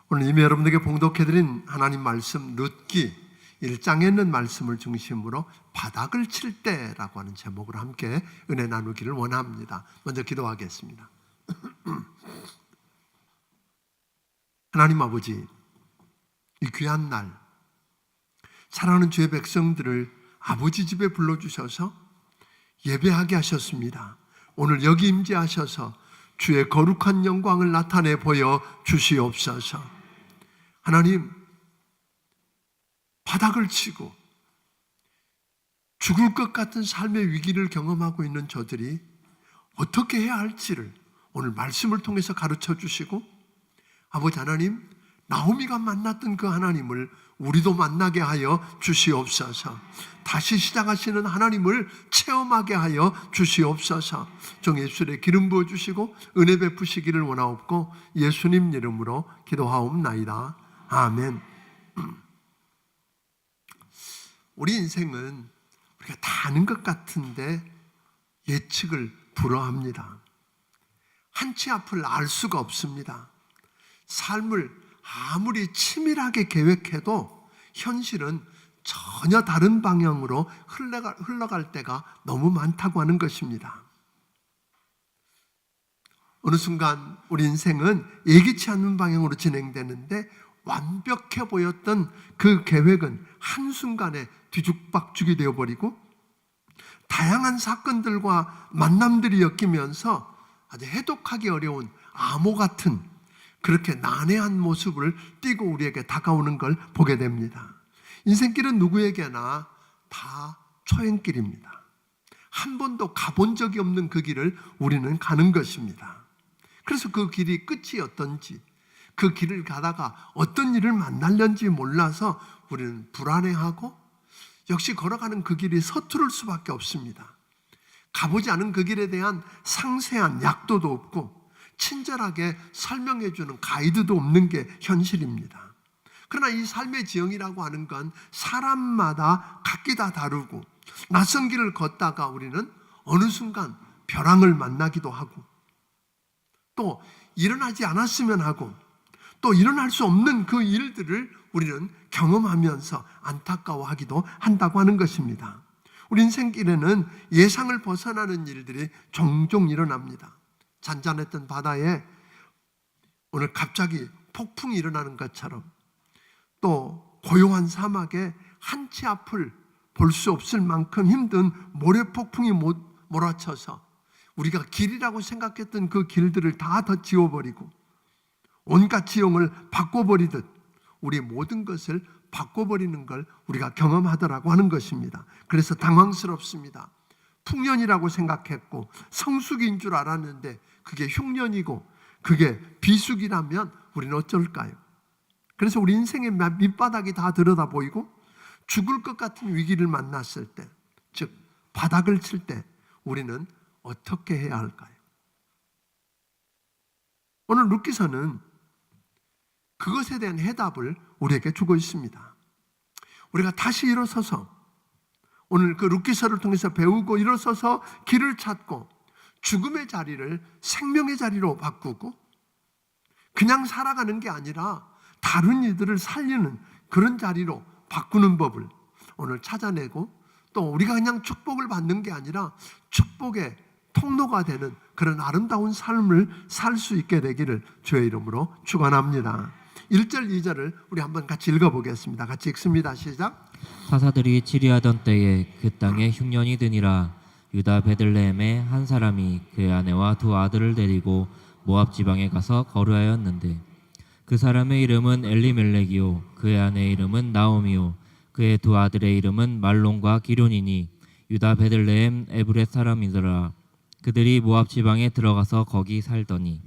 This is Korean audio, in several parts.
오늘 이미 여러분에게 봉독해드린 하나님 말씀 룻기 1장에 있는 말씀을 중심으로 바닥을 칠 때라고 하는 제목으로 함께 은혜 나누기를 원합니다. 먼저 기도하겠습니다. 하나님 아버지, 이 귀한 날 사랑하는 주의 백성들을 아버지 집에 불러주셔서 예배하게 하셨습니다. 오늘 여기 임재하셔서 주의 거룩한 영광을 나타내 보여 주시옵소서. 하나님, 바닥을 치고 죽을 것 같은 삶의 위기를 경험하고 있는 저들이 어떻게 해야 할지를 오늘 말씀을 통해서 가르쳐 주시고, 아버지 하나님, 나오미가 만났던 그 하나님을 우리도 만나게 하여 주시옵소서. 다시 시작하시는 하나님을 체험하게 하여 주시옵소서. 종 예수의 기름 부어주시고 은혜 베푸시기를 원하옵고 예수님 이름으로 기도하옵나이다. 아멘. 우리 인생은 우리가 다 아는 것 같은데 예측을 불허합니다. 한치 앞을 알 수가 없습니다. 삶을 아무리 치밀하게 계획해도 현실은 전혀 다른 방향으로 흘러갈 때가 너무 많다고 하는 것입니다. 어느 순간 우리 인생은 예기치 않는 방향으로 진행되는데 완벽해 보였던 그 계획은 한순간에 뒤죽박죽이 되어버리고 다양한 사건들과 만남들이 엮이면서 아주 해독하기 어려운 암호 같은 그렇게 난해한 모습을 띠고 우리에게 다가오는 걸 보게 됩니다. 인생길은 누구에게나 다 초행길입니다. 한 번도 가본 적이 없는 그 길을 우리는 가는 것입니다. 그래서 그 길이 끝이 어떤지, 그 길을 가다가 어떤 일을 만날는지 몰라서 우리는 불안해하고 역시 걸어가는 그 길이 서투를 수밖에 없습니다. 가보지 않은 그 길에 대한 상세한 약도도 없고 친절하게 설명해주는 가이드도 없는 게 현실입니다. 그러나 이 삶의 지형이라고 하는 건 사람마다 각기 다 다르고 낯선 길을 걷다가 우리는 어느 순간 벼랑을 만나기도 하고 또 일어나지 않았으면 하고 또 일어날 수 없는 그 일들을 우리는 경험하면서 안타까워하기도 한다고 하는 것입니다. 우리 인생길에는 예상을 벗어나는 일들이 종종 일어납니다. 잔잔했던 바다에 오늘 갑자기 폭풍이 일어나는 것처럼 또 고요한 사막에 한치 앞을 볼 수 없을 만큼 힘든 모래폭풍이 몰아쳐서 우리가 길이라고 생각했던 그 길들을 다 지워버리고 온갖 지형을 바꿔버리듯 우리 모든 것을 바꿔버리는 걸 우리가 경험하더라고 하는 것입니다. 그래서 당황스럽습니다. 풍년이라고 생각했고 성숙인 줄 알았는데 그게 흉년이고 그게 비숙이라면 우리는 어쩔까요? 그래서 우리 인생의 밑바닥이 다 들여다 보이고 죽을 것 같은 위기를 만났을 때, 즉 바닥을 칠 때 우리는 어떻게 해야 할까요? 오늘 룻기서는 그것에 대한 해답을 우리에게 주고 있습니다. 우리가 다시 일어서서 오늘 그 룻기서를 통해서 배우고 일어서서 길을 찾고 죽음의 자리를 생명의 자리로 바꾸고 그냥 살아가는 게 아니라 다른 이들을 살리는 그런 자리로 바꾸는 법을 오늘 찾아내고 또 우리가 그냥 축복을 받는 게 아니라 축복의 통로가 되는 그런 아름다운 삶을 살 수 있게 되기를 주의 이름으로 축원합니다. 1절 2절을 우리 한번 같이 읽어보겠습니다. 같이 읽습니다. 시작. 사사들이 치리하던 때에 그 땅에 흉년이 드니라. 유다 베들레헴의 한 사람이 그의 아내와 두 아들을 데리고 모압 지방에 가서 거류하였는데 그 사람의 이름은 엘리멜렉이요 그의 아내의 이름은 나오미요 그의 두 아들의 이름은 말론과 기론이니 유다 베들레헴 에브렛 사람이더라. 그들이 모압 지방에 들어가서 거기 살더니.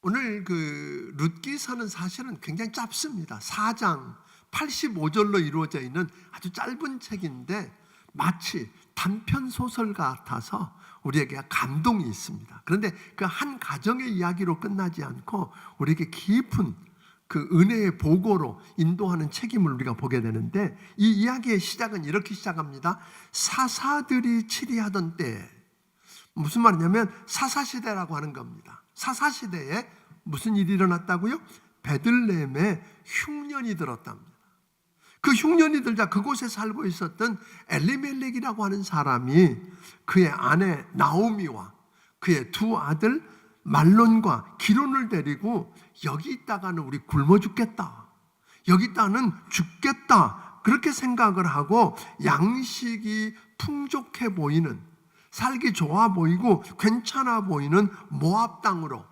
오늘 그 룻기서는 사실은 굉장히 짧습니다. 4장 85절로 이루어져 있는 아주 짧은 책인데 마치 단편 소설 같아서 우리에게 감동이 있습니다. 그런데 그 한 가정의 이야기로 끝나지 않고 우리에게 깊은 그 은혜의 보고로 인도하는 책임을 우리가 보게 되는데 이 이야기의 시작은 이렇게 시작합니다. 사사들이 치리하던 때, 무슨 말이냐면 사사시대라고 하는 겁니다. 사사시대에 무슨 일이 일어났다고요? 베들레헴에 흉년이 들었답니다. 그 흉년이 들자 그곳에 살고 있었던 엘리멜렉이라고 하는 사람이 그의 아내 나오미와 그의 두 아들 말론과 기론을 데리고 여기 있다가는 우리 굶어 죽겠다, 여기 있다가는 죽겠다, 그렇게 생각을 하고 양식이 풍족해 보이는, 살기 좋아 보이고 괜찮아 보이는 모압 땅으로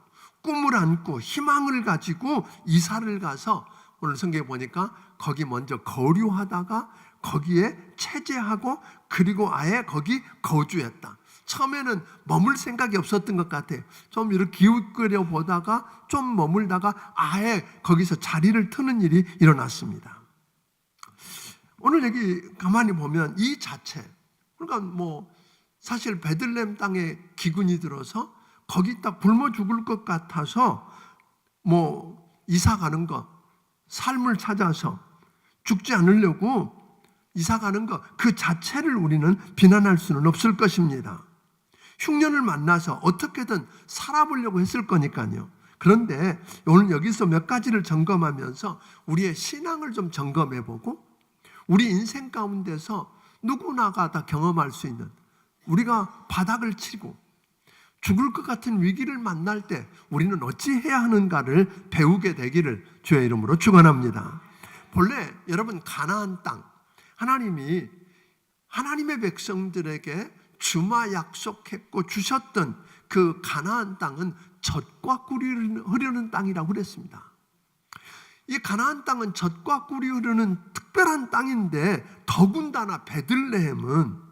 꿈을 안고 희망을 가지고 이사를 가서 오늘 성경에 보니까 거기 먼저 거류하다가 거기에 체제하고 그리고 아예 거기 거주했다. 처음에는 머물 생각이 없었던 것 같아요. 좀 이렇게 기웃거려 보다가 좀 머물다가 아예 거기서 자리를 트는 일이 일어났습니다. 오늘 여기 가만히 보면 이 자체, 그러니까 뭐 사실 베들레헴 땅에 기근이 들어서 거기 딱 굶어 죽을 것 같아서 뭐 이사 가는 거, 삶을 찾아서 죽지 않으려고 이사 가는 것, 그 자체를 우리는 비난할 수는 없을 것입니다. 흉년을 만나서 어떻게든 살아보려고 했을 거니까요. 그런데 오늘 여기서 몇 가지를 점검하면서 우리의 신앙을 좀 점검해보고 우리 인생 가운데서 누구나가 다 경험할 수 있는, 우리가 바닥을 치고 죽을 것 같은 위기를 만날 때 우리는 어찌 해야 하는가를 배우게 되기를 주의 이름으로 축원합니다. 본래 여러분 가나안 땅, 하나님이 하나님의 백성들에게 주마 약속했고 주셨던 그 가나안 땅은 젖과 꿀이 흐르는 땅이라고 그랬습니다. 이 가나안 땅은 젖과 꿀이 흐르는 특별한 땅인데 더군다나 베들레헴은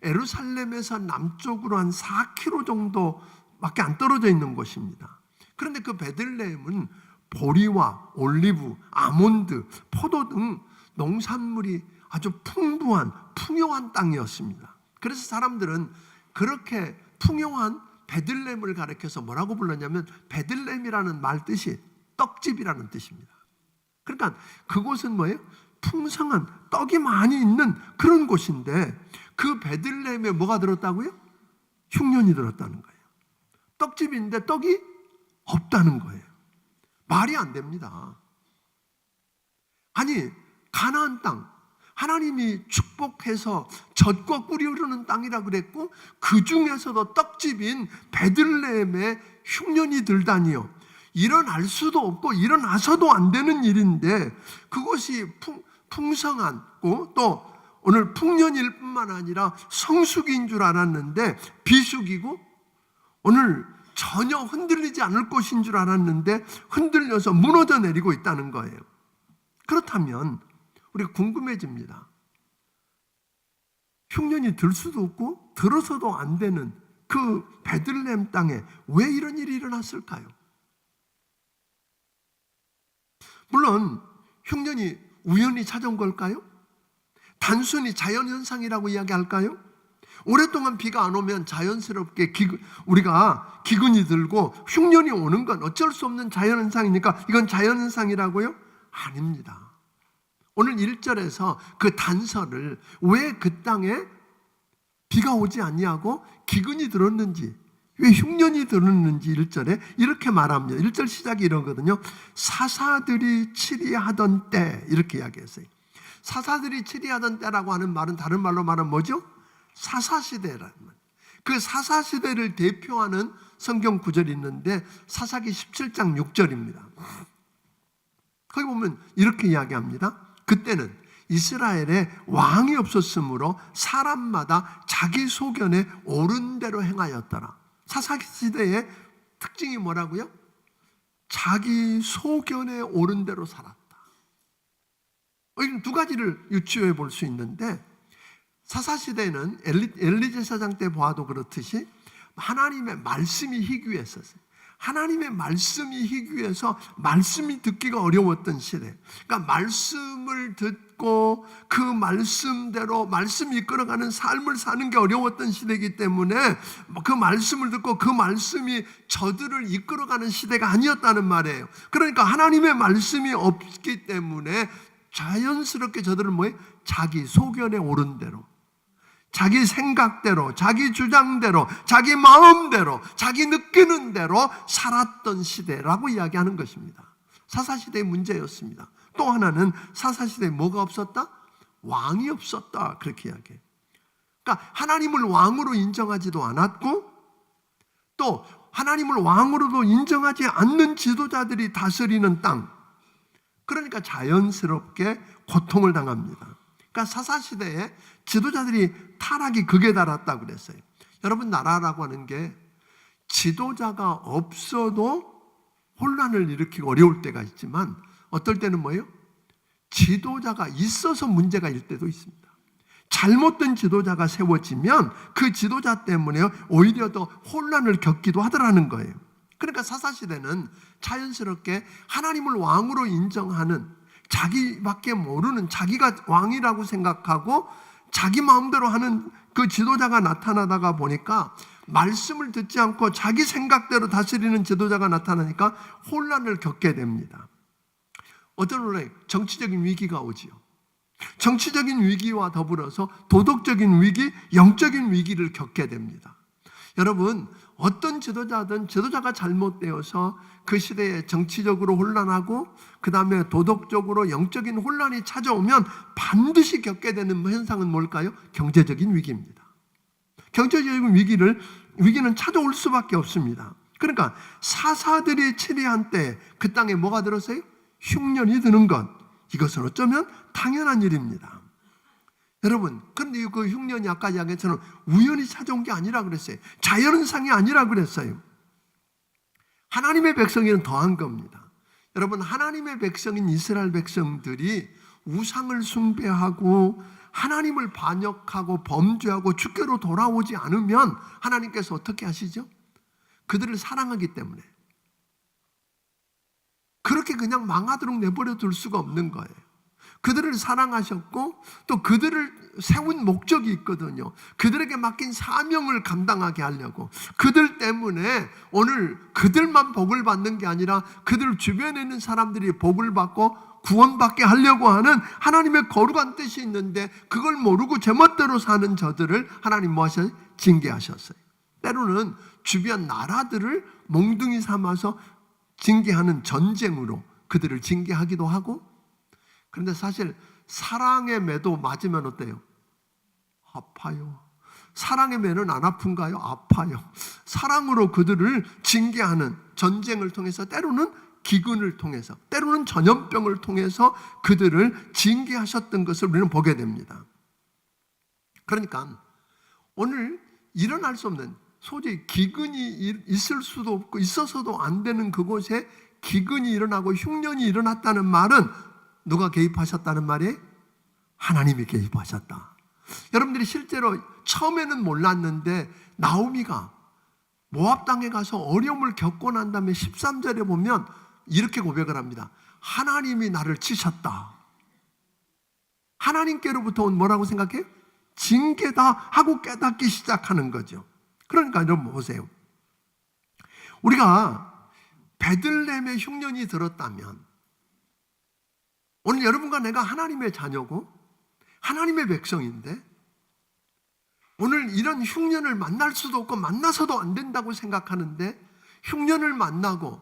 예루살렘에서 남쪽으로 한 4km 정도밖에 안 떨어져 있는 곳입니다. 그런데 그 베들레헴은 보리와 올리브, 아몬드, 포도 등 농산물이 아주 풍요한 땅이었습니다. 그래서 사람들은 그렇게 풍요한 베들레헴을 가리켜서 뭐라고 불렀냐면 베들레헴이라는 말 뜻이 떡집이라는 뜻입니다. 그러니까 그곳은 뭐예요? 풍성한 떡이 많이 있는 그런 곳인데 그 베들레헴에 뭐가 들었다고요? 흉년이 들었다는 거예요. 떡집인데 떡이 없다는 거예요. 말이 안 됩니다. 아니 가나안 땅, 하나님이 축복해서 젖과 꿀이 흐르는 땅이라 그랬고 그 중에서도 떡집인 베들레헴에 흉년이 들다니요. 일어날 수도 없고 일어나서도 안 되는 일인데 그것이 풍성하고 또 오늘 풍년일 뿐만 아니라 성수기인 줄 알았는데 비수기고 오늘 전혀 흔들리지 않을 것인 줄 알았는데 흔들려서 무너져 내리고 있다는 거예요. 그렇다면 우리가 궁금해집니다. 흉년이 들 수도 없고 들어서도 안 되는 그 베들레헴 땅에 왜 이런 일이 일어났을까요? 물론 흉년이 우연히 찾아온 걸까요? 단순히 자연현상이라고 이야기할까요? 오랫동안 비가 안 오면 자연스럽게 우리가 기근이 들고 흉년이 오는 건 어쩔 수 없는 자연현상이니까 이건 자연현상이라고요? 아닙니다. 오늘 1절에서 그 단서를 왜 그 땅에 비가 오지 않냐고 기근이 들었는지 왜 흉년이 들었는지 1절에 이렇게 말합니다. 1절 시작이 이러거든요. 사사들이 치리하던 때 이렇게 이야기했어요. 사사들이 치리하던 때라고 하는 말은 다른 말로 말하면 뭐죠? 사사시대라는 말. 그 사사시대를 대표하는 성경 구절이 있는데 사사기 17장 6절입니다. 거기 보면 이렇게 이야기합니다. 그때는 이스라엘에 왕이 없었으므로 사람마다 자기 소견에 옳은 대로 행하였더라. 사사시대의 특징이 뭐라고요? 자기 소견에 옳은 대로 살았다. 여기 두 가지를 유추해 볼 수 있는데 사사시대는 엘리제사장 때 보아도 그렇듯이 하나님의 말씀이 희귀했었어요. 하나님의 말씀이 희귀해서 말씀이 듣기가 어려웠던 시대. 그러니까 말씀을 듣고 그 말씀대로 말씀이 이끌어가는 삶을 사는 게 어려웠던 시대이기 때문에 그 말씀을 듣고 그 말씀이 저들을 이끌어가는 시대가 아니었다는 말이에요. 그러니까 하나님의 말씀이 없기 때문에 자연스럽게 저들은 뭐예요? 자기 소견에 옳은 대로, 자기 생각대로, 자기 주장대로, 자기 마음대로, 자기 느끼는 대로 살았던 시대라고 이야기하는 것입니다. 사사시대의 문제였습니다. 또 하나는 사사시대에 뭐가 없었다? 왕이 없었다. 그렇게 이야기해요. 그러니까 하나님을 왕으로 인정하지도 않았고 또 하나님을 왕으로도 인정하지 않는 지도자들이 다스리는 땅. 그러니까 자연스럽게 고통을 당합니다. 그러니까 사사시대에 지도자들이 타락이 극에 달았다고 그랬어요. 여러분, 나라라고 하는 게 지도자가 없어도 혼란을 일으키고 어려울 때가 있지만 어떨 때는 뭐예요? 지도자가 있어서 문제가 일 때도 있습니다. 잘못된 지도자가 세워지면 그 지도자 때문에 오히려 더 혼란을 겪기도 하더라는 거예요. 그러니까 사사시대는 자연스럽게 하나님을 왕으로 인정하는, 자기밖에 모르는, 자기가 왕이라고 생각하고 자기 마음대로 하는 그 지도자가 나타나다가 보니까 말씀을 듣지 않고 자기 생각대로 다스리는 지도자가 나타나니까 혼란을 겪게 됩니다. 어떤 날 정치적인 위기가 오지요. 정치적인 위기와 더불어서 도덕적인 위기, 영적인 위기를 겪게 됩니다. 여러분, 어떤 지도자든 지도자가 잘못되어서 그 시대에 정치적으로 혼란하고 그 다음에 도덕적으로 영적인 혼란이 찾아오면 반드시 겪게 되는 현상은 뭘까요? 경제적인 위기입니다. 경제적인 위기는 찾아올 수밖에 없습니다. 그러니까 사사들이 치리한 때 그 땅에 뭐가 들었어요? 흉년이 드는 것. 이것은 어쩌면 당연한 일입니다. 여러분, 그런데 그 흉년이 아까 이야기했처럼 우연히 찾아온 게 아니라 그랬어요. 자연상이 아니라 그랬어요. 하나님의 백성에는 더한 겁니다. 여러분, 하나님의 백성인 이스라엘 백성들이 우상을 숭배하고 하나님을 반역하고 범죄하고 주께로 돌아오지 않으면 하나님께서 어떻게 하시죠? 그들을 사랑하기 때문에 그렇게 그냥 망하도록 내버려 둘 수가 없는 거예요. 그들을 사랑하셨고 또 그들을 세운 목적이 있거든요. 그들에게 맡긴 사명을 감당하게 하려고. 그들 때문에 오늘 그들만 복을 받는 게 아니라 그들 주변에 있는 사람들이 복을 받고 구원받게 하려고 하는 하나님의 거룩한 뜻이 있는데 그걸 모르고 제멋대로 사는 저들을 하나님 뭐 하셨어요? 징계하셨어요. 때로는 주변 나라들을 몽둥이 삼아서 징계하는 전쟁으로 그들을 징계하기도 하고. 그런데 사실 사랑의 매도 맞으면 어때요? 아파요. 사랑의 매는 안 아픈가요? 아파요. 사랑으로 그들을 징계하는 전쟁을 통해서 때로는 기근을 통해서 때로는 전염병을 통해서 그들을 징계하셨던 것을 우리는 보게 됩니다. 그러니까 오늘 일어날 수 없는 소위 기근이 있을 수도 없고 있어서도 안 되는 그곳에 기근이 일어나고 흉년이 일어났다는 말은 누가 개입하셨다는 말이에요? 하나님이 개입하셨다. 여러분들이 실제로 처음에는 몰랐는데 나오미가 모압 땅에 가서 어려움을 겪고 난 다음에 13절에 보면 이렇게 고백을 합니다. 하나님이 나를 치셨다. 하나님께로부터 온 뭐라고 생각해요? 징계다 하고 깨닫기 시작하는 거죠. 그러니까 여러분 보세요. 우리가 베들레헴의 흉년이 들었다면 오늘 여러분과 내가 하나님의 자녀고 하나님의 백성인데 오늘 이런 흉년을 만날 수도 없고 만나서도 안 된다고 생각하는데 흉년을 만나고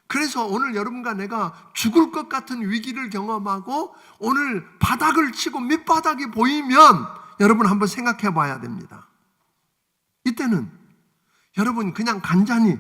그래서 오늘 여러분과 내가 죽을 것 같은 위기를 경험하고 오늘 바닥을 치고 밑바닥이 보이면 여러분 한번 생각해 봐야 됩니다. 이때는 여러분 그냥 간단히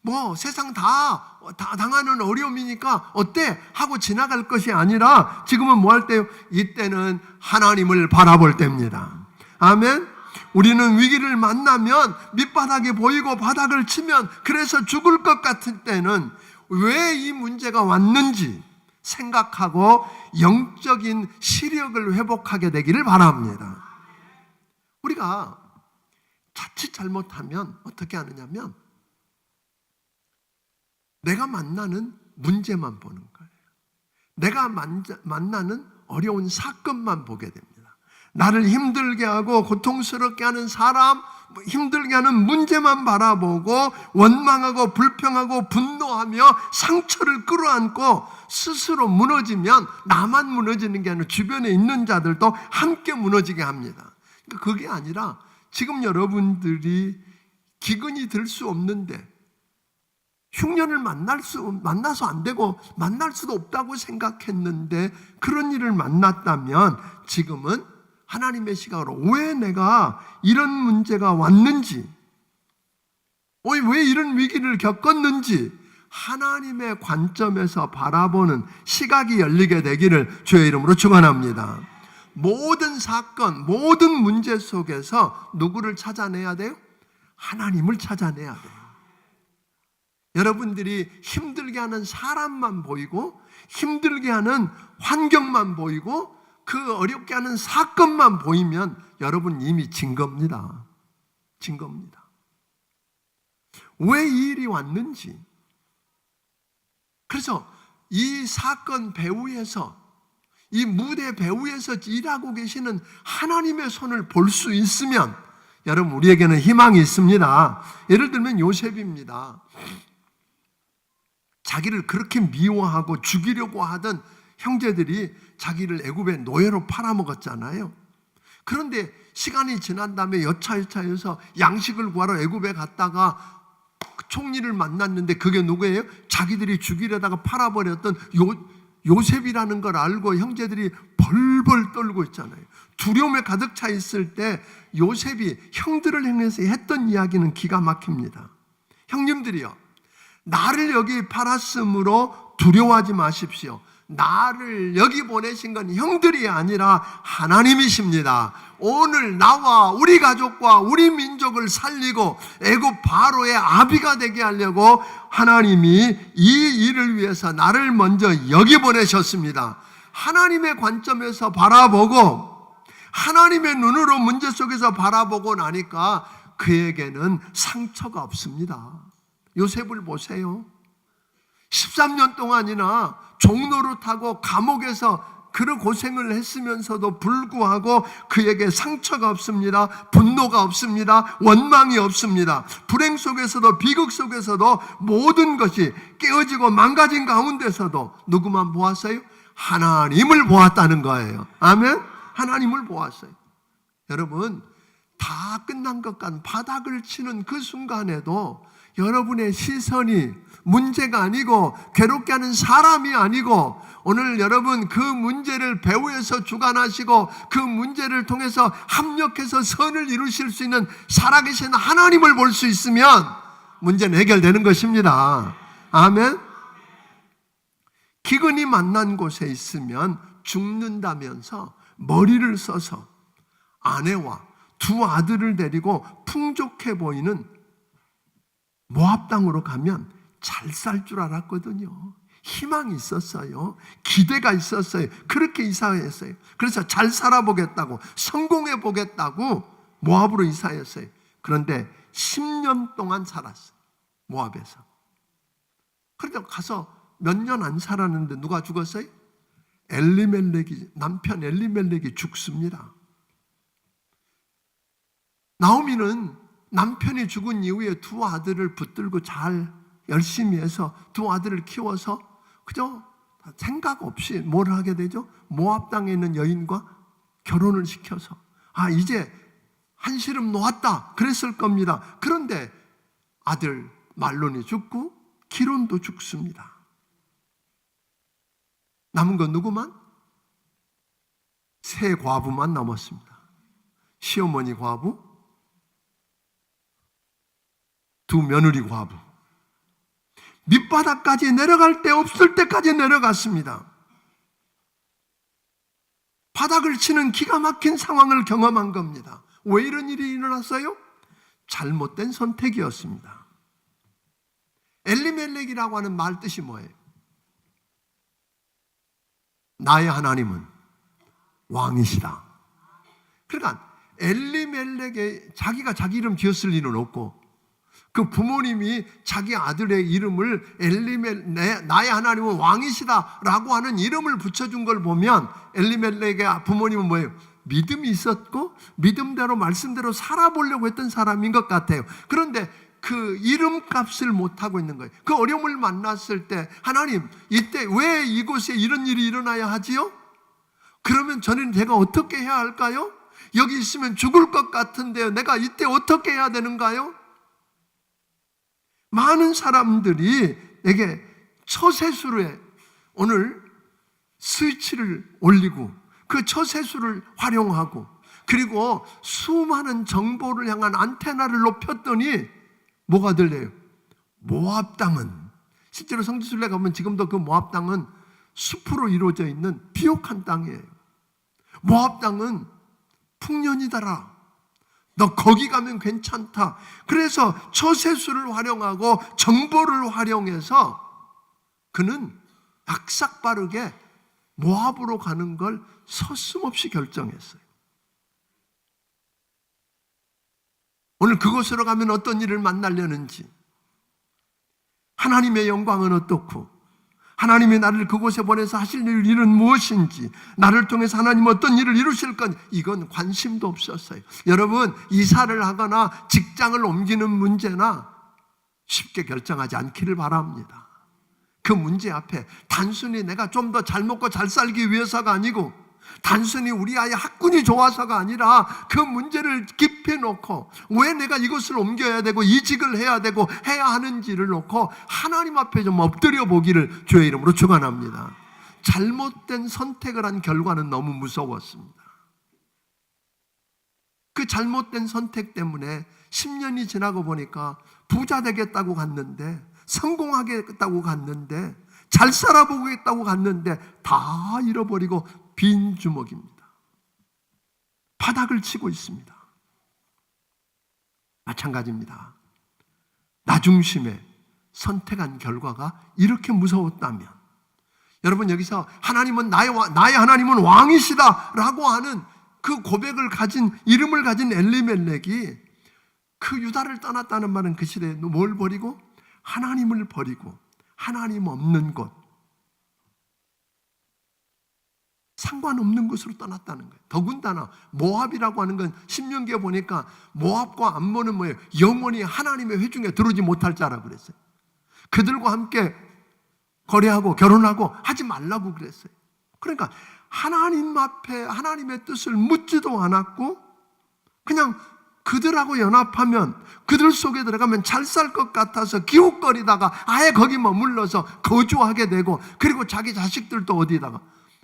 뭐 세상 다 당하는 어려움이니까 어때? 하고 지나갈 것이 아니라 지금은 뭐 할 때요? 이때는 하나님을 바라볼 때입니다. 아멘. 우리는 위기를 만나면 밑바닥이 보이고 바닥을 치면 그래서 죽을 것 같은 때는 왜 이 문제가 왔는지 생각하고 영적인 시력을 회복하게 되기를 바랍니다. 우리가 자칫 잘못하면 어떻게 하느냐면 내가 만나는 문제만 보는 거예요. 내가 만나는 어려운 사건만 보게 됩니다. 나를 힘들게 하고 고통스럽게 하는 사람, 힘들게 하는 문제만 바라보고 원망하고 불평하고 분노하며 상처를 끌어안고 스스로 무너지면 나만 무너지는 게 아니라 주변에 있는 자들도 함께 무너지게 합니다. 그게 아니라 지금 여러분들이 기근이 들 수 없는데 흉년을 만나서 안 되고 만날 수도 없다고 생각했는데 그런 일을 만났다면 지금은 하나님의 시각으로 왜 내가 이런 문제가 왔는지, 왜 이런 위기를 겪었는지 하나님의 관점에서 바라보는 시각이 열리게 되기를 주의 이름으로 축원합니다. 모든 사건, 모든 문제 속에서 누구를 찾아내야 돼요? 하나님을 찾아내야 돼요. 여러분들이 힘들게 하는 사람만 보이고 힘들게 하는 환경만 보이고 그 어렵게 하는 사건만 보이면 여러분 이미 진 겁니다. 진 겁니다. 왜 이 일이 왔는지, 그래서 이 사건 배후에서, 이 무대 배후에서 일하고 계시는 하나님의 손을 볼 수 있으면 여러분 우리에게는 희망이 있습니다. 예를 들면 요셉입니다. 자기를 그렇게 미워하고 죽이려고 하던 형제들이 자기를 애굽의 노예로 팔아먹었잖아요. 그런데 시간이 지난 다음에 여차여차해서 양식을 구하러 애굽에 갔다가 총리를 만났는데 그게 누구예요? 자기들이 죽이려다가 팔아버렸던 요셉이라는 걸 알고 형제들이 벌벌 떨고 있잖아요. 두려움에 가득 차 있을 때 요셉이 형들을 향해서 했던 이야기는 기가 막힙니다. 형님들이요, 나를 여기 팔았으므로 두려워하지 마십시오. 나를 여기 보내신 건 형들이 아니라 하나님이십니다. 오늘 나와 우리 가족과 우리 민족을 살리고 애굽 바로의 아비가 되게 하려고 하나님이 이 일을 위해서 나를 먼저 여기 보내셨습니다. 하나님의 관점에서 바라보고 하나님의 눈으로 문제 속에서 바라보고 나니까 그에게는 상처가 없습니다. 요셉을 보세요. 13년 동안이나 종노릇하고 감옥에서 그런 고생을 했으면서도 불구하고 그에게 상처가 없습니다. 분노가 없습니다. 원망이 없습니다. 불행 속에서도 비극 속에서도 모든 것이 깨어지고 망가진 가운데서도 누구만 보았어요? 하나님을 보았다는 거예요. 아멘? 하나님을 보았어요. 여러분, 다 끝난 것 같은 바닥을 치는 그 순간에도 여러분의 시선이 문제가 아니고 괴롭게 하는 사람이 아니고 오늘 여러분 그 문제를 배후에서 주관하시고 그 문제를 통해서 합력해서 선을 이루실 수 있는 살아계신 하나님을 볼 수 있으면 문제는 해결되는 것입니다. 아멘. 기근이 만난 곳에 있으면 죽는다면서 머리를 써서 아내와 두 아들을 데리고 풍족해 보이는 모압 땅으로 가면 잘 살 줄 알았거든요. 희망이 있었어요. 기대가 있었어요. 그렇게 이사했어요. 그래서 잘 살아보겠다고, 성공해 보겠다고 모압으로 이사했어요. 그런데 10년 동안 살았어요. 모압에서. 그런데 가서 몇 년 안 살았는데 누가 죽었어요? 남편 엘리멜렉이 죽습니다. 나오미는 남편이 죽은 이후에 두 아들을 붙들고 잘 열심히 해서 두 아들을 키워서 그저 생각 없이 뭘 하게 되죠? 모압 땅에 있는 여인과 결혼을 시켜서 이제 한시름 놓았다 그랬을 겁니다. 그런데 아들 말론이 죽고 기론도 죽습니다. 남은 건 누구만? 세 과부만 남았습니다. 시어머니 과부, 두 며느리 과부. 밑바닥까지 내려갈 데 없을 때까지 내려갔습니다. 바닥을 치는 기가 막힌 상황을 경험한 겁니다. 왜 이런 일이 일어났어요? 잘못된 선택이었습니다. 엘리멜렉이라고 하는 말 뜻이 뭐예요? 나의 하나님은 왕이시다. 그러니까 엘리멜렉에 자기가 자기 이름 지었을 리는 없고 그 부모님이 자기 아들의 이름을 나의 하나님은 왕이시다라고 하는 이름을 붙여준 걸 보면 엘리멜렉의 부모님은 뭐예요? 믿음이 있었고 믿음대로 말씀대로 살아보려고 했던 사람인 것 같아요. 그런데 그 이름값을 못하고 있는 거예요. 그 어려움을 만났을 때 하나님 이때 왜 이곳에 이런 일이 일어나야 하지요? 그러면 저는 제가 어떻게 해야 할까요? 여기 있으면 죽을 것 같은데요. 내가 이때 어떻게 해야 되는가요? 많은 사람들이 내게 처세술에 오늘 스위치를 올리고 그 처세술을 활용하고 그리고 수많은 정보를 향한 안테나를 높였더니 뭐가 들려요? 모압 땅은, 실제로 성지순례 가면 지금도 그 모압 땅은 숲으로 이루어져 있는 비옥한 땅이에요. 모압 땅은 풍년이다라. 너 거기 가면 괜찮다. 그래서 처세술을 활용하고 정보를 활용해서 그는 악삭빠르게 모압으로 가는 걸 서슴없이 결정했어요. 오늘 그곳으로 가면 어떤 일을 만나려는지, 하나님의 영광은 어떻고, 하나님이 나를 그곳에 보내서 하실 일은 무엇인지, 나를 통해서 하나님은 어떤 일을 이루실 건, 이건 관심도 없었어요. 여러분, 이사를 하거나 직장을 옮기는 문제나 쉽게 결정하지 않기를 바랍니다. 그 문제 앞에 단순히 내가 좀 더 잘 먹고 잘 살기 위해서가 아니고, 단순히 우리 아이 학군이 좋아서가 아니라 그 문제를 깊이 놓고 왜 내가 이것을 옮겨야 되고 이직을 해야 되고 해야 하는지를 놓고 하나님 앞에 좀 엎드려 보기를 주의 이름으로 축원합니다. 잘못된 선택을 한 결과는 너무 무서웠습니다. 그 잘못된 선택 때문에 10년이 지나고 보니까 부자 되겠다고 갔는데, 성공하겠다고 갔는데, 잘 살아보겠다고 갔는데 다 잃어버리고 빈 주먹입니다. 바닥을 치고 있습니다. 마찬가지입니다. 나 중심에 선택한 결과가 이렇게 무서웠다면, 여러분 여기서 하나님은 나의 하나님은 왕이시다 라고 하는 그 고백을 가진, 이름을 가진 엘리멜렉이 그 유다를 떠났다는 말은 그 시대에 뭘 버리고? 하나님을 버리고 하나님 없는 곳, 상관없는 곳으로 떠났다는 거예요. 더군다나 모압이라고 하는 건 신명기에 보니까 모압과 암몬은 뭐예요? 영원히 하나님의 회중에 들어오지 못할 자라고 그랬어요. 그들과 함께 거래하고 결혼하고 하지 말라고 그랬어요. 그러니까 하나님 앞에 하나님의 뜻을 묻지도 않았고 그냥 그들하고 연합하면, 그들 속에 들어가면 잘 살 것 같아서 기웃거리다가 아예 거기 머물러서 거주하게 되고, 그리고 자기 자식들도 어디다가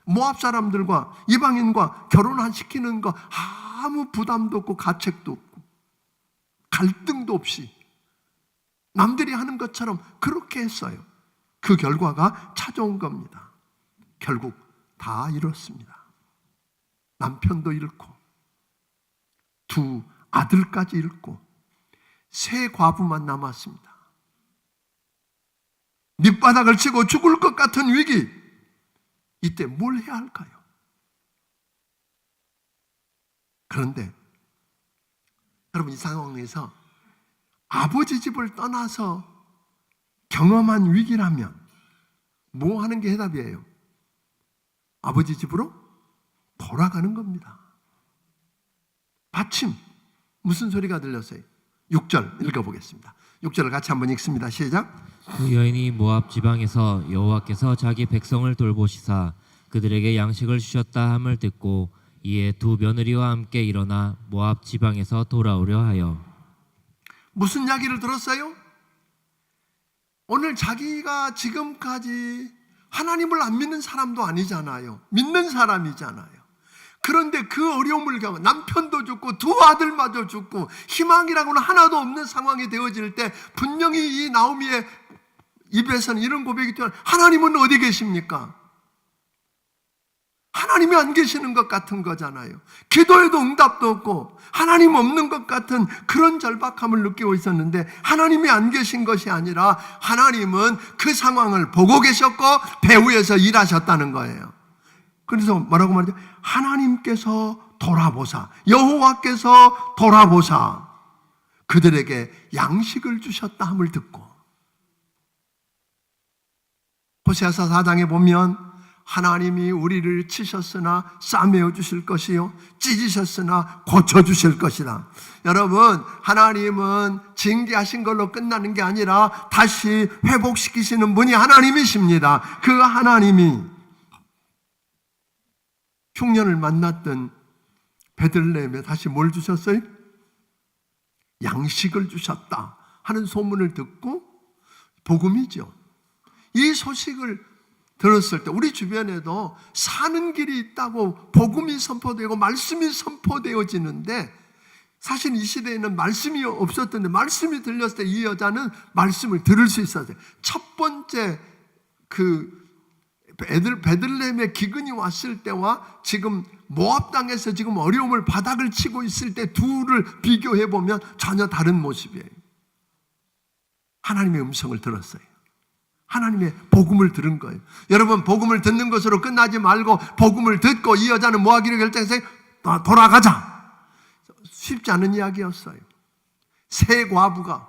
모압 사람들과 이방인과 결혼시키는 거 아무 부담도 없고 가책도 없고 갈등도 없이 남들이 하는 것처럼 그렇게 했어요. 그 결과가 찾아온 겁니다. 결국 다 잃었습니다. 남편도 잃고 두 아들까지 잃고 세 과부만 남았습니다. 밑바닥을 치고 죽을 것 같은 위기, 이때 뭘 해야 할까요? 그런데 여러분, 이 상황에서 아버지 집을 떠나서 경험한 위기라면 뭐 하는 게 해답이에요? 아버지 집으로 돌아가는 겁니다. 마침 무슨 소리가 들렸어요? 6절 읽어보겠습니다. 6절을 같이 한번 읽습니다. 시작. 그 여인이 모압 지방에서 여호와께서 자기 백성을 돌보시사 그들에게 양식을 주셨다 함을 듣고 이에 두 며느리와 함께 일어나 모압 지방에서 돌아오려 하여. 무슨 이야기를 들었어요? 오늘 자기가 지금까지 하나님을 안 믿는 사람도 아니잖아요. 믿는 사람이잖아요. 그런데 그 어려움을 겪어 남편도 죽고 두 아들마저 죽고 희망이라고는 하나도 없는 상황이 되어질 때 분명히 이 나오미의 입에서는 이런 고백이 되어, 하나님은 어디 계십니까? 하나님이 안 계시는 것 같은 거잖아요. 기도해도 응답도 없고 하나님 없는 것 같은 그런 절박함을 느끼고 있었는데, 하나님이 안 계신 것이 아니라 하나님은 그 상황을 보고 계셨고 배후에서 일하셨다는 거예요. 그래서 뭐라고 말하죠? 하나님께서 돌아보사, 여호와께서 돌아보사 그들에게 양식을 주셨다 함을 듣고, 호세아서 4장에 보면 하나님이 우리를 치셨으나 싸매어 주실 것이요 찢으셨으나 고쳐 주실 것이다. 여러분, 하나님은 징계하신 걸로 끝나는 게 아니라 다시 회복시키시는 분이 하나님이십니다. 그 하나님이 흉년을 만났던 베들레헴에 다시 뭘 주셨어요? 양식을 주셨다 하는 소문을 듣고 복음이죠. 이 소식을 들었을 때 우리 주변에도 사는 길이 있다고 복음이 선포되고 말씀이 선포되어지는데, 사실 이 시대에는 말씀이 없었던데 말씀이 들렸을 때 이 여자는 말씀을 들을 수 있었어요. 첫 번째 베들레헴에 기근이 왔을 때와 지금 모압 땅에서 지금 어려움을 바닥을 치고 있을 때 둘을 비교해 보면 전혀 다른 모습이에요. 하나님의 음성을 들었어요. 하나님의 복음을 들은 거예요. 여러분, 복음을 듣는 것으로 끝나지 말고 복음을 듣고 이 여자는 뭐 하기로 결정했어요? 돌아가자. 쉽지 않은 이야기였어요. 새 과부가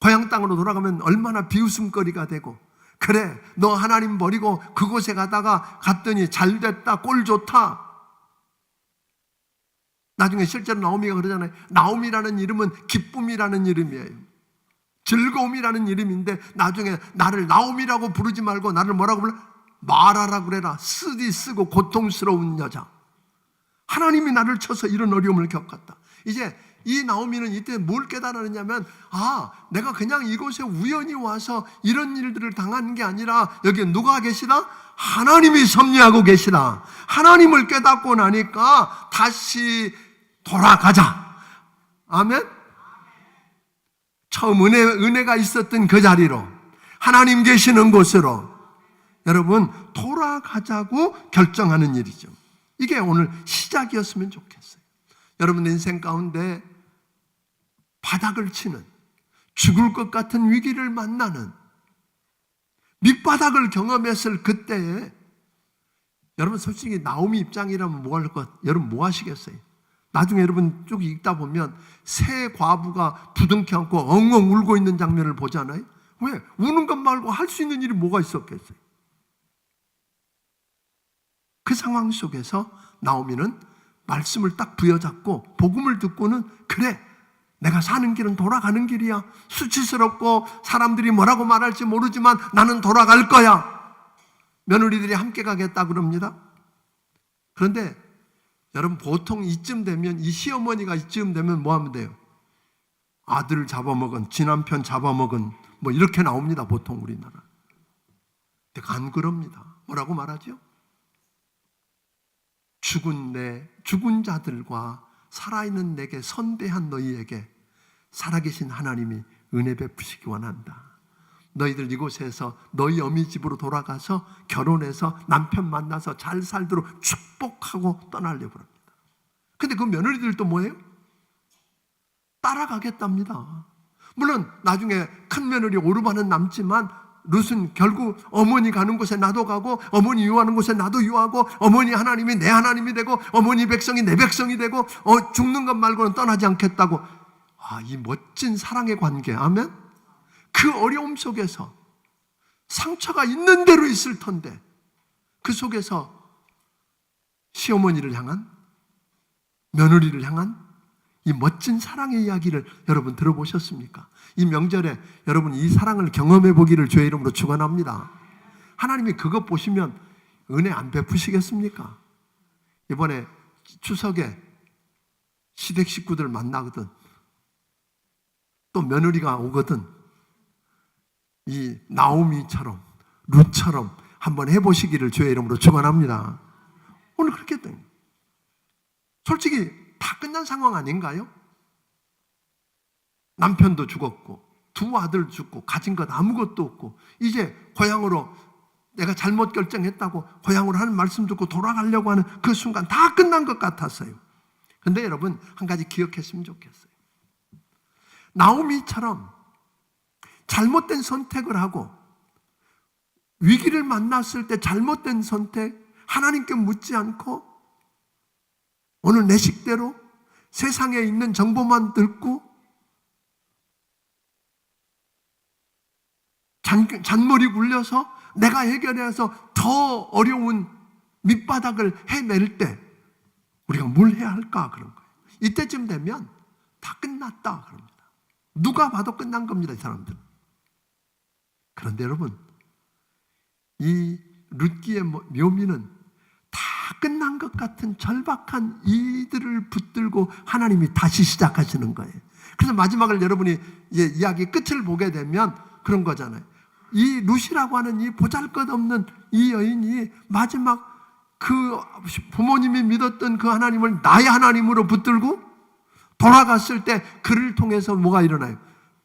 고향 땅으로 돌아가면 얼마나 비웃음거리가 되고, 그래 너 하나님 버리고 그곳에 갔더니 잘 됐다, 꼴 좋다. 나중에 실제로 나오미가 그러잖아요. 나오미라는 이름은 기쁨이라는 이름이에요. 즐거움이라는 이름인데 나중에 나를 나오미라고 부르지 말고 나를 뭐라고 불러? 마라라고 그래라. 쓰고 고통스러운 여자. 하나님이 나를 쳐서 이런 어려움을 겪었다. 이제 이 나오미는 이때 뭘 깨달았냐면, 내가 그냥 이곳에 우연히 와서 이런 일들을 당한 게 아니라 여기 누가 계시다? 하나님이 섭리하고 계시다. 하나님을 깨닫고 나니까 다시 돌아가자. 아멘. 처음 은혜가 있었던 그 자리로, 하나님 계시는 곳으로 여러분 돌아가자고 결정하는 일이죠. 이게 오늘 시작이었으면 좋겠어요. 여러분 인생 가운데 바닥을 치는, 죽을 것 같은 위기를 만나는, 밑바닥을 경험했을 그때에 여러분 솔직히 나오미 입장이라면 뭐 할 것, 여러분 뭐 하시겠어요? 나중에 여러분 쭉 읽다 보면 새 과부가 부둥켜 안고 엉엉 울고 있는 장면을 보잖아요. 왜? 우는 것 말고 할 수 있는 일이 뭐가 있었겠어요? 그 상황 속에서 나오미는 말씀을 딱 부여잡고 복음을 듣고는, 그래 내가 사는 길은 돌아가는 길이야. 수치스럽고 사람들이 뭐라고 말할지 모르지만 나는 돌아갈 거야. 며느리들이 함께 가겠다 그럽니다. 그런데 여러분 보통 이쯤 되면, 이 시어머니가 이쯤 되면 뭐 하면 돼요? 아들 잡아먹은, 지남편 잡아먹은, 뭐 이렇게 나옵니다 보통 우리나라. 근데 안 그럽니다. 뭐라고 말하죠? 죽은 자들과 살아있는 내게 선대한 너희에게 살아계신 하나님이 은혜 베푸시기 원한다. 너희들 이곳에서 너희 어미 집으로 돌아가서 결혼해서 남편 만나서 잘 살도록 축복하고 떠나려고 합니다. 근데 그 며느리들도 뭐예요? 따라가겠답니다. 물론 나중에 큰 며느리 오르반은 남지만 룻은 결국 어머니 가는 곳에 나도 가고, 어머니 유하는 곳에 나도 유하고, 어머니 하나님이 내 하나님이 되고, 어머니 백성이 내 백성이 되고, 죽는 것 말고는 떠나지 않겠다고. 이 멋진 사랑의 관계. 아멘. 그 어려움 속에서 상처가 있는 대로 있을 텐데 그 속에서 시어머니를 향한, 며느리를 향한 이 멋진 사랑의 이야기를 여러분 들어보셨습니까? 이 명절에 여러분 이 사랑을 경험해 보기를 주의 이름으로 축원합니다. 하나님이 그것 보시면 은혜 안 베푸시겠습니까? 이번에 추석에 시댁 식구들 만나거든, 또 며느리가 오거든, 이 나오미처럼 룻처럼 한번 해보시기를 주의 이름으로 축원합니다. 오늘 그렇게 됩니다. 솔직히 다 끝난 상황 아닌가요? 남편도 죽었고 두 아들 죽고 가진 것 아무것도 없고 이제 고향으로, 내가 잘못 결정했다고 고향으로 하는 말씀 듣고 돌아가려고 하는 그 순간 다 끝난 것 같았어요. 그런데 여러분 한 가지 기억했으면 좋겠어요. 나오미처럼 잘못된 선택을 하고 위기를 만났을 때 잘못된 선택, 하나님께 묻지 않고 오늘 내 식대로 세상에 있는 정보만 듣고 잔머리 굴려서 내가 해결해서 더 어려운 밑바닥을 해낼 때 우리가 뭘 해야 할까 그런 거예요. 이때쯤 되면 다 끝났다 그럽니다. 누가 봐도 끝난 겁니다, 이 사람들은. 그런데 여러분, 이 룻기의 묘미는 다 끝난 것 같은 절박한 이들을 붙들고 하나님이 다시 시작하시는 거예요. 그래서 마지막을 여러분이 이제 이야기 끝을 보게 되면 그런 거잖아요. 이 루시라고 하는 이 보잘것없는 이 여인이 마지막 그 부모님이 믿었던 그 하나님을 나의 하나님으로 붙들고 돌아갔을 때 그를 통해서 뭐가 일어나요?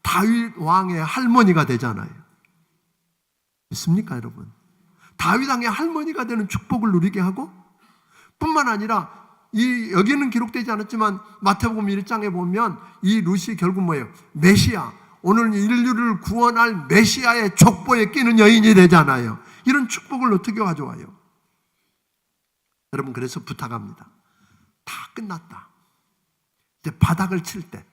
다윗 왕의 할머니가 되잖아요. 믿습니까, 여러분? 다윗 왕의 할머니가 되는 축복을 누리게 하고, 뿐만 아니라 여기는 기록되지 않았지만 마태복음 1장에 보면 이 루시 결국 뭐예요? 메시아, 오늘 인류를 구원할 메시아의 족보에 끼는 여인이 되잖아요. 이런 축복을 어떻게 가져와요? 여러분, 그래서 부탁합니다. 다 끝났다. 이제 바닥을 칠 때,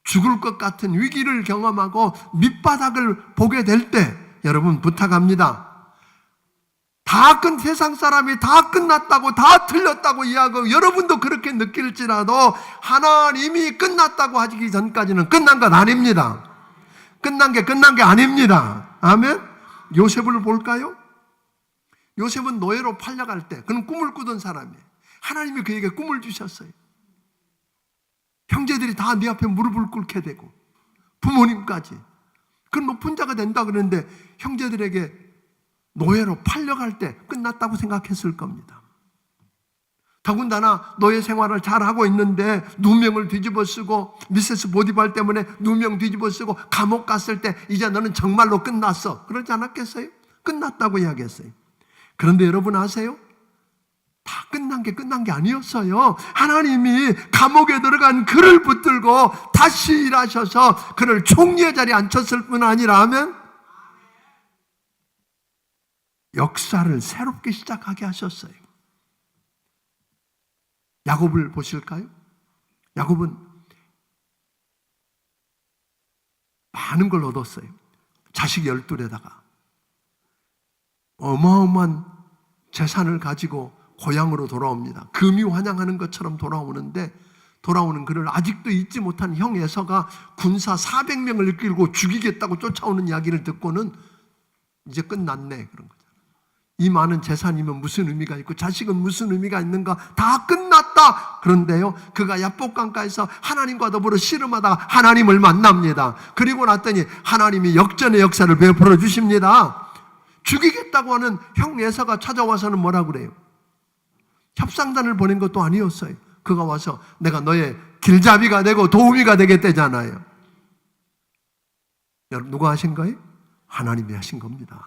죽을 것 같은 위기를 경험하고 밑바닥을 보게 될 때, 여러분 부탁합니다. 세상 사람이 다 끝났다고, 다 틀렸다고 이야기하고 여러분도 그렇게 느낄지라도 하나님이 끝났다고 하기 전까지는 끝난 건 아닙니다. 끝난 게 아닙니다. 아멘? 요셉을 볼까요? 요셉은 노예로 팔려갈 때 그는 꿈을 꾸던 사람이에요. 하나님이 그에게 꿈을 주셨어요. 형제들이 다 네 앞에 무릎을 꿇게 되고 부모님까지 그 높은 자가 된다 그러는데 형제들에게 노예로 팔려갈 때 끝났다고 생각했을 겁니다. 더군다나 노예 생활을 잘하고 있는데 누명을 뒤집어 쓰고 미세스 보디발 때문에 누명 뒤집어 쓰고 감옥 갔을 때 이제 너는 정말로 끝났어, 그러지 않았겠어요? 끝났다고 이야기했어요. 그런데 여러분 아세요? 다 끝난 게 아니었어요. 하나님이 감옥에 들어간 그를 붙들고 다시 일하셔서 그를 총리의 자리에 앉혔을 뿐 아니라 하면 역사를 새롭게 시작하게 하셨어요. 야곱을 보실까요? 야곱은 많은 걸 얻었어요. 자식 12에다가 어마어마한 재산을 가지고 고향으로 돌아옵니다. 금이 환영하는 것처럼 돌아오는 그를 아직도 잊지 못한 형 에서가 군사 400명을 이끌고 죽이겠다고 쫓아오는 이야기를 듣고는 이제 끝났네, 그런 거잖아요. 이 많은 재산이면 무슨 의미가 있고 자식은 무슨 의미가 있는가, 다 끝났다. 그런데요, 그가 야복강가에서 하나님과 더불어 씨름하다가 하나님을 만납니다. 그리고 났더니 하나님이 역전의 역사를 베풀어 주십니다. 죽이겠다고 하는 형 에서가 찾아와서는 뭐라 그래요? 협상단을 보낸 것도 아니었어요. 그가 와서 내가 너의 길잡이가 되고 도우미가 되겠다잖아요. 여러분, 누가 하신 거예요? 하나님이 하신 겁니다.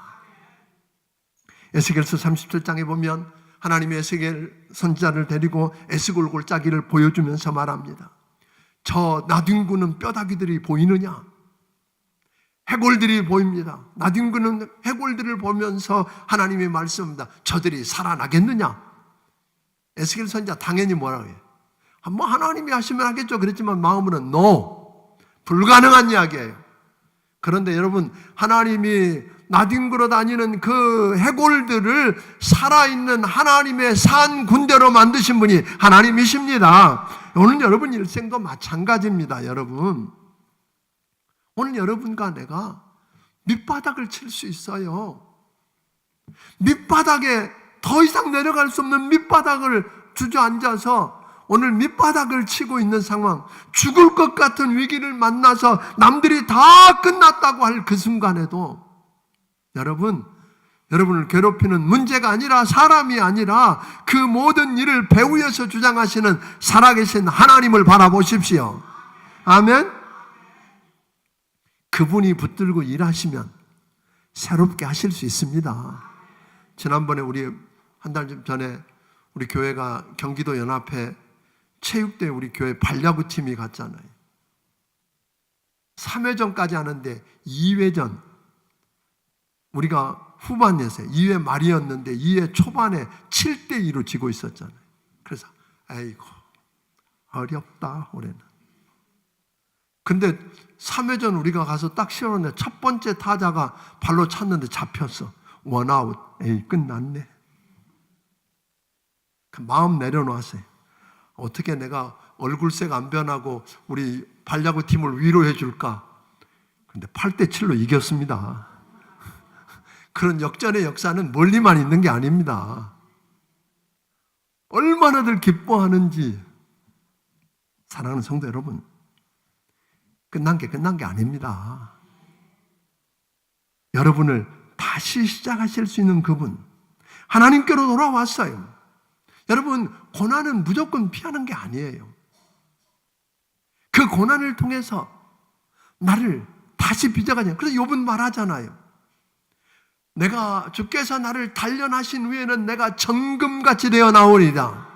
에스겔서 37장에 보면 하나님이 에스겔 선지자를 데리고 에스골 골짜기를 보여주면서 말합니다. 저 나뒹구는 뼈다귀들이 보이느냐? 해골들이 보입니다. 나뒹구는 해골들을 보면서 하나님이 말씀합니다. 저들이 살아나겠느냐? 에스겔 선지자 당연히 뭐라고 해요? 뭐 하나님이 하시면 하겠죠. 그랬지만 마음으로는 no, 불가능한 이야기예요. 그런데 여러분, 하나님이 나뒹굴어 다니는 그 해골들을 살아있는 하나님의 산 군대로 만드신 분이 하나님이십니다. 오늘 여러분 일생도 마찬가지입니다. 여러분, 오늘 여러분과 내가 밑바닥을 칠 수 있어요. 밑바닥에 더 이상 내려갈 수 없는 밑바닥을 주저앉아서 오늘 밑바닥을 치고 있는 상황, 죽을 것 같은 위기를 만나서 남들이 다 끝났다고 할 그 순간에도 여러분을 괴롭히는 문제가 아니라, 사람이 아니라 그 모든 일을 배후에서 주장하시는 살아계신 하나님을 바라보십시오. 아멘. 그분이 붙들고 일하시면 새롭게 하실 수 있습니다. 지난번에 우리 한 달 전에 우리 교회가 경기도 연합회 체육대회 우리 교회 발야구 팀이 갔잖아요. 3회전까지 하는데 2회전 우리가 후반에서 2회 말이었는데 2회 초반에 7대2로 지고 있었잖아요. 그래서 아이고 어렵다 올해는. 근데 3회전 우리가 가서 딱 시원했는데 첫 번째 타자가 발로 찼는데 잡혔어. 원아웃. 에이 끝났네. 그 마음 내려놓았어요. 어떻게 내가 얼굴색 안 변하고 우리 발야구 팀을 위로해 줄까? 근데 8대7로 이겼습니다. 그런 역전의 역사는 멀리만 있는 게 아닙니다. 얼마나들 기뻐하는지. 사랑하는 성도 여러분, 끝난 게 아닙니다. 여러분을 다시 시작하실 수 있는 그분, 하나님께로 돌아왔어요. 여러분, 고난은 무조건 피하는 게 아니에요. 그 고난을 통해서 나를 다시 빚어가냐. 그래서 욥은 말하잖아요. 내가 주께서 나를 단련하신 후에는 내가 정금같이 되어 나오리라.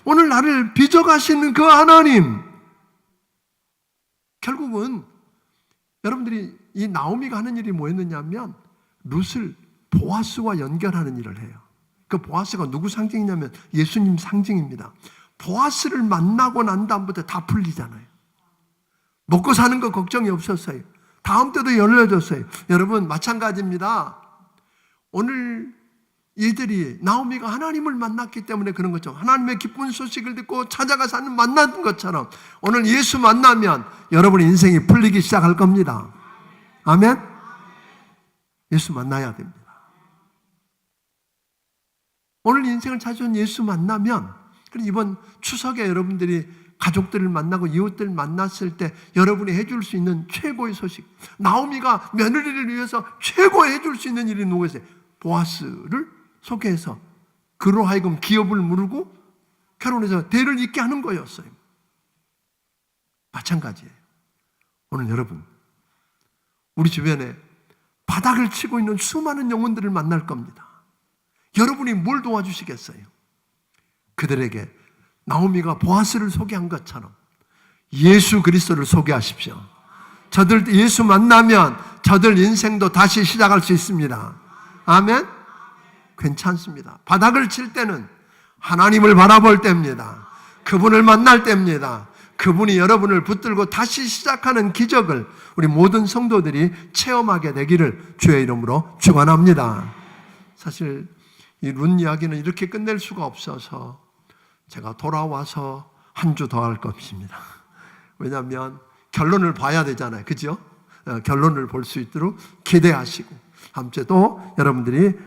오늘 나를 빚어가시는 그 하나님, 결국은 여러분들이 이 나오미가 하는 일이 뭐였느냐면 룻을 보아스와 연결하는 일을 해요. 그 보아스가 누구 상징이냐면 예수님 상징입니다. 보아스를 만나고 난 다음부터 다 풀리잖아요. 먹고 사는 거 걱정이 없었어요. 다음 때도 열려졌어요. 여러분, 마찬가지입니다. 오늘 이들이 나오미가 하나님을 만났기 때문에 그런 거죠. 하나님의 기쁜 소식을 듣고 찾아가서 만난 것처럼 오늘 예수 만나면 여러분의 인생이 풀리기 시작할 겁니다. 아멘? 예수 만나야 됩니다. 오늘 인생을 찾아온 예수 만나면, 그리고 이번 추석에 여러분들이 가족들을 만나고 이웃들을 만났을 때 여러분이 해줄 수 있는 최고의 소식, 나오미가 며느리를 위해서 최고 해줄 수 있는 일이 누구였어요? 보아스를 소개해서 그로 하여금 기업을 물고 결혼해서 대를 잇게 하는 거였어요. 마찬가지예요. 오늘 여러분, 우리 주변에 바닥을 치고 있는 수많은 영혼들을 만날 겁니다. 여러분이 뭘 도와주시겠어요? 그들에게 나오미가 보아스를 소개한 것처럼 예수 그리스도를 소개하십시오. 저들 예수 만나면 저들 인생도 다시 시작할 수 있습니다. 아멘? 괜찮습니다. 바닥을 칠 때는 하나님을 바라볼 때입니다. 그분을 만날 때입니다. 그분이 여러분을 붙들고 다시 시작하는 기적을 우리 모든 성도들이 체험하게 되기를 주의 이름으로 축원합니다. 사실 이 룻 이야기는 이렇게 끝낼 수가 없어서 제가 돌아와서 한 주 더 할 것입니다. 왜냐하면 결론을 봐야 되잖아요. 그죠? 결론을 볼 수 있도록 기대하시고 다음 주에도 여러분들이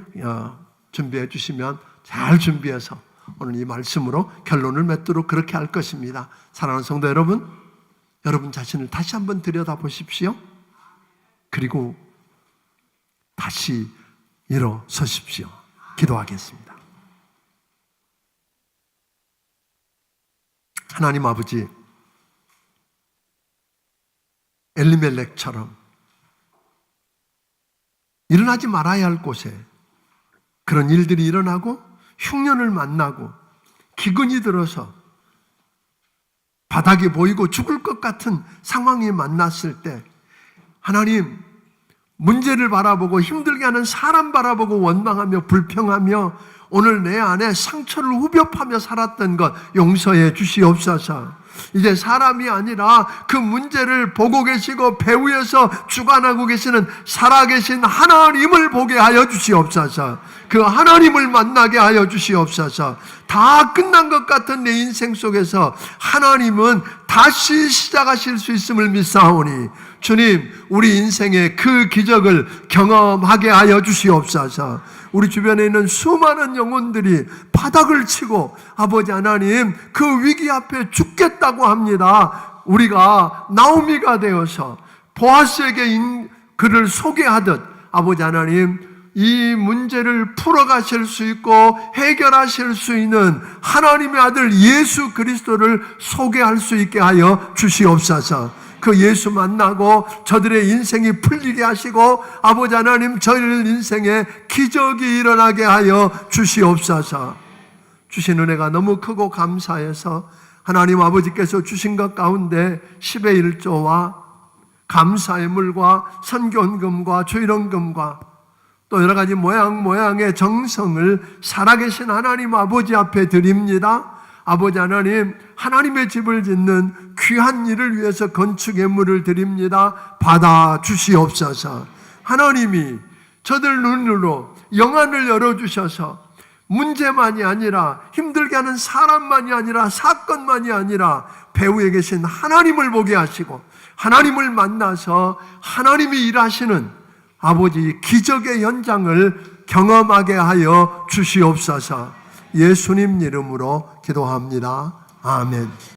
준비해 주시면 잘 준비해서 오늘 이 말씀으로 결론을 맺도록 그렇게 할 것입니다. 사랑하는 성도 여러분, 여러분 자신을 다시 한번 들여다보십시오. 그리고 다시 일어서십시오. 기도하겠습니다. 하나님 아버지, 엘리멜렉처럼 일어나지 말아야 할 곳에 그런 일들이 일어나고 흉년을 만나고 기근이 들어서 바닥이 보이고 죽을 것 같은 상황이 만났을 때 하나님, 문제를 바라보고 힘들게 하는 사람 바라보고 원망하며 불평하며 오늘 내 안에 상처를 후벼파며 살았던 것 용서해 주시옵소서. 이제 사람이 아니라 그 문제를 보고 계시고 배후에서 주관하고 계시는 살아계신 하나님을 보게 하여 주시옵소서. 그 하나님을 만나게 하여 주시옵소서. 다 끝난 것 같은 내 인생 속에서 하나님은 다시 시작하실 수 있음을 믿사오니 주님, 우리 인생의 그 기적을 경험하게 하여 주시옵소서. 우리 주변에 있는 수많은 영혼들이 바닥을 치고 아버지 하나님, 그 위기 앞에 죽겠다고 합니다. 우리가 나오미가 되어서 보아스에게 그를 소개하듯 아버지 하나님, 이 문제를 풀어가실 수 있고 해결하실 수 있는 하나님의 아들 예수 그리스도를 소개할 수 있게 하여 주시옵소서. 그 예수 만나고 저들의 인생이 풀리게 하시고 아버지 하나님, 저희들 인생에 기적이 일어나게 하여 주시옵소서. 주신 은혜가 너무 크고 감사해서 하나님 아버지께서 주신 것 가운데 10의 1조와 감사의 물과 선교헌금과 주일헌금과 또 여러 가지 모양의 정성을 살아계신 하나님 아버지 앞에 드립니다. 아버지 하나님, 하나님의 집을 짓는 귀한 일을 위해서 건축 예물을 드립니다. 받아 주시옵소서. 하나님이 저들 눈으로 영안을 열어주셔서 문제만이 아니라 힘들게 하는 사람만이 아니라 사건만이 아니라 배후에 계신 하나님을 보게 하시고 하나님을 만나서 하나님이 일하시는 아버지 기적의 현장을 경험하게 하여 주시옵소서. 예수님 이름으로 기도합니다. 아멘.